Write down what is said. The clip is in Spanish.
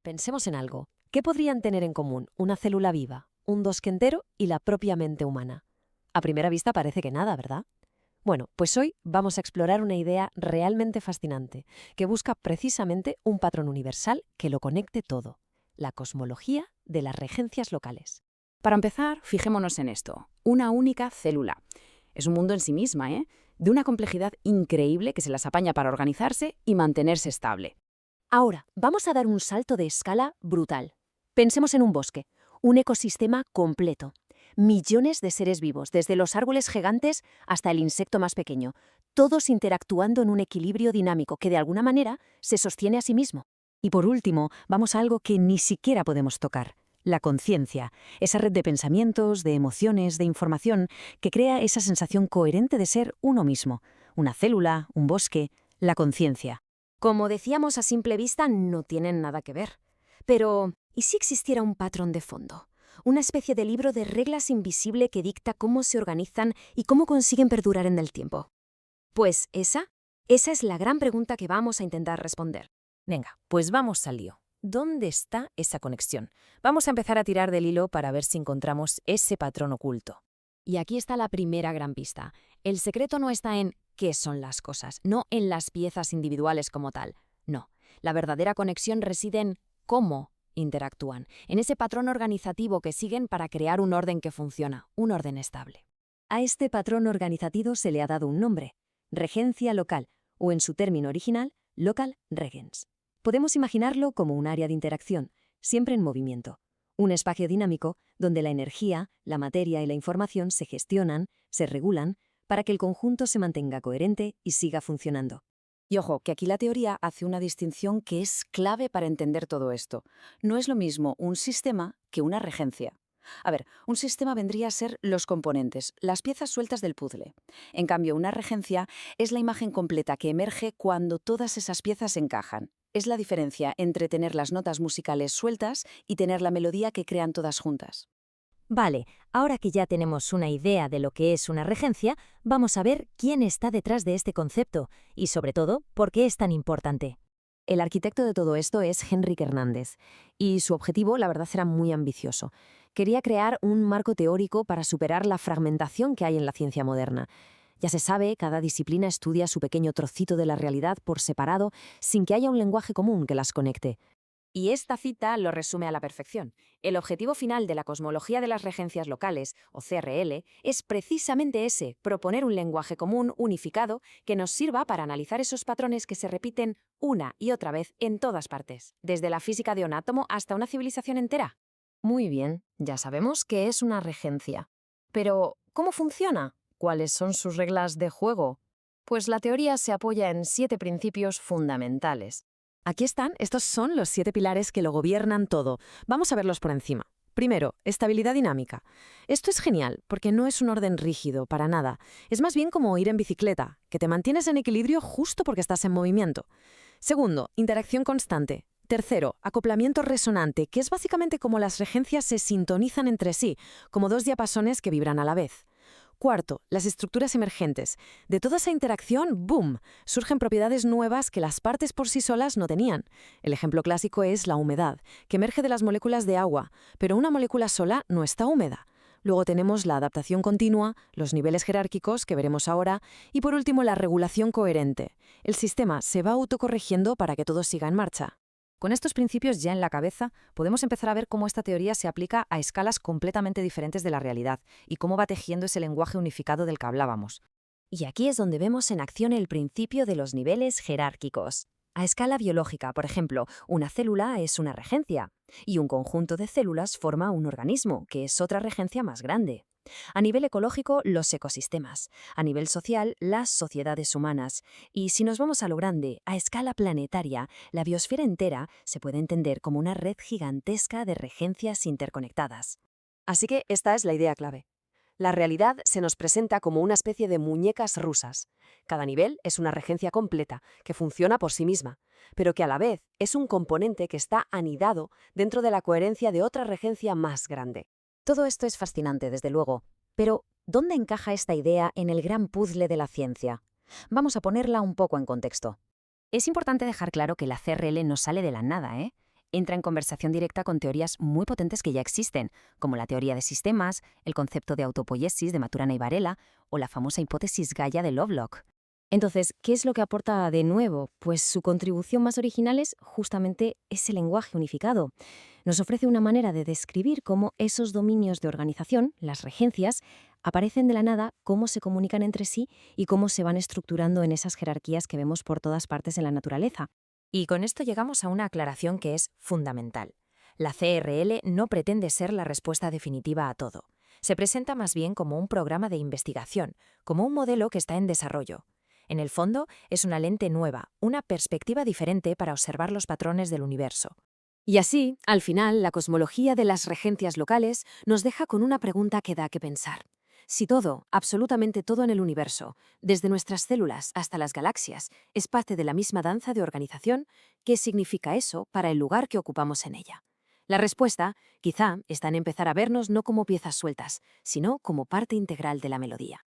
Pensemos en algo. ¿Qué podrían tener en común una célula viva, un bosque entero y la propia mente humana? A primera vista parece que nada, ¿verdad? Bueno, pues hoy vamos a explorar una idea realmente fascinante, que busca precisamente un patrón universal que lo conecte todo: la cosmología de las regencias locales. Para empezar, fijémonos en esto. Una única célula. Es un mundo en sí misma, ¿eh? De una complejidad increíble que se las apaña para organizarse y mantenerse estable. Ahora, vamos a dar un salto de escala brutal. Pensemos en un bosque, un ecosistema completo. Millones de seres vivos, desde los árboles gigantes hasta el insecto más pequeño, todos interactuando en un equilibrio dinámico que de alguna manera se sostiene a sí mismo. Y por último, vamos a algo que ni siquiera podemos tocar: la conciencia, esa red de pensamientos, de emociones, de información que crea esa sensación coherente de ser uno mismo. Una célula, un bosque, la conciencia. Como decíamos, a simple vista no tienen nada que ver. Pero, ¿y si existiera un patrón de fondo? Una especie de libro de reglas invisible que dicta cómo se organizan y cómo consiguen perdurar en el tiempo. Pues esa es la gran pregunta que vamos a intentar responder. Venga, pues vamos al lío. ¿Dónde está esa conexión? Vamos a empezar a tirar del hilo para ver si encontramos ese patrón oculto. Y aquí está la primera gran pista. El secreto no está en qué son las cosas, no en las piezas individuales como tal. No, la verdadera conexión reside en cómo interactúan, en ese patrón organizativo que siguen para crear un orden que funciona, un orden estable. A este patrón organizativo se le ha dado un nombre: regencia local, o en su término original, local regens. Podemos imaginarlo como un área de interacción, siempre en movimiento. Un espacio dinámico donde la energía, la materia y la información se gestionan, se regulan, para que el conjunto se mantenga coherente y siga funcionando. Y ojo, que aquí la teoría hace una distinción que es clave para entender todo esto. No es lo mismo un sistema que una regencia. A ver, un sistema vendría a ser los componentes, las piezas sueltas del puzzle. En cambio, una regencia es la imagen completa que emerge cuando todas esas piezas encajan. Es la diferencia entre tener las notas musicales sueltas y tener la melodía que crean todas juntas. Vale, ahora que ya tenemos una idea de lo que es una regencia, vamos a ver quién está detrás de este concepto y, sobre todo, por qué es tan importante. El arquitecto de todo esto es Henrik Hernández, y su objetivo, la verdad, era muy ambicioso. Quería crear un marco teórico para superar la fragmentación que hay en la ciencia moderna. Ya se sabe, cada disciplina estudia su pequeño trocito de la realidad por separado, sin que haya un lenguaje común que las conecte. Y esta cita lo resume a la perfección. El objetivo final de la cosmología de las regencias locales, o CRL, es precisamente ese: proponer un lenguaje común, unificado, que nos sirva para analizar esos patrones que se repiten una y otra vez en todas partes, desde la física de un átomo hasta una civilización entera. Muy bien, ya sabemos qué es una regencia. Pero, ¿cómo funciona? ¿Cuáles son sus reglas de juego? Pues la teoría se apoya en 7 principios fundamentales. Aquí están, estos son los 7 pilares que lo gobiernan todo. Vamos a verlos por encima. Primero, estabilidad dinámica. Esto es genial, porque no es un orden rígido, para nada. Es más bien como ir en bicicleta, que te mantienes en equilibrio justo porque estás en movimiento. Segundo, interacción constante. Tercero, acoplamiento resonante, que es básicamente como las regencias se sintonizan entre sí, como 2 diapasones que vibran a la vez. Cuarto, las estructuras emergentes. De toda esa interacción, ¡boom!, surgen propiedades nuevas que las partes por sí solas no tenían. El ejemplo clásico es la humedad, que emerge de las moléculas de agua, pero una molécula sola no está húmeda. Luego tenemos la adaptación continua, los niveles jerárquicos, que veremos ahora, y por último la regulación coherente. El sistema se va autocorrigiendo para que todo siga en marcha. Con estos principios ya en la cabeza, podemos empezar a ver cómo esta teoría se aplica a escalas completamente diferentes de la realidad y cómo va tejiendo ese lenguaje unificado del que hablábamos. Y aquí es donde vemos en acción el principio de los niveles jerárquicos. A escala biológica, por ejemplo, una célula es una regencia, y un conjunto de células forma un organismo, que es otra regencia más grande. A nivel ecológico, los ecosistemas. A nivel social, las sociedades humanas. Y si nos vamos a lo grande, a escala planetaria, la biosfera entera se puede entender como una red gigantesca de regencias interconectadas. Así que esta es la idea clave. La realidad se nos presenta como una especie de muñecas rusas. Cada nivel es una regencia completa, que funciona por sí misma, pero que a la vez es un componente que está anidado dentro de la coherencia de otra regencia más grande. Todo esto es fascinante, desde luego, pero ¿dónde encaja esta idea en el gran puzzle de la ciencia? Vamos a ponerla un poco en contexto. Es importante dejar claro que la CRL no sale de la nada, ¿eh? entra en conversación directa con teorías muy potentes que ya existen, como la teoría de sistemas, el concepto de autopoiesis de Maturana y Varela o la famosa hipótesis Gaia de Lovelock. Entonces, ¿qué es lo que aporta de nuevo? Pues su contribución más original es justamente ese lenguaje unificado. Nos ofrece una manera de describir cómo esos dominios de organización, las regencias, aparecen de la nada, cómo se comunican entre sí y cómo se van estructurando en esas jerarquías que vemos por todas partes en la naturaleza. Y con esto llegamos a una aclaración que es fundamental. La CRL no pretende ser la respuesta definitiva a todo. Se presenta más bien como un programa de investigación, como un modelo que está en desarrollo. En el fondo, es una lente nueva, una perspectiva diferente para observar los patrones del universo. Y así, al final, la cosmología de las regencias locales nos deja con una pregunta que da que pensar. Si todo, absolutamente todo en el universo, desde nuestras células hasta las galaxias, es parte de la misma danza de organización, ¿qué significa eso para el lugar que ocupamos en ella? La respuesta, quizá, está en empezar a vernos no como piezas sueltas, sino como parte integral de la melodía.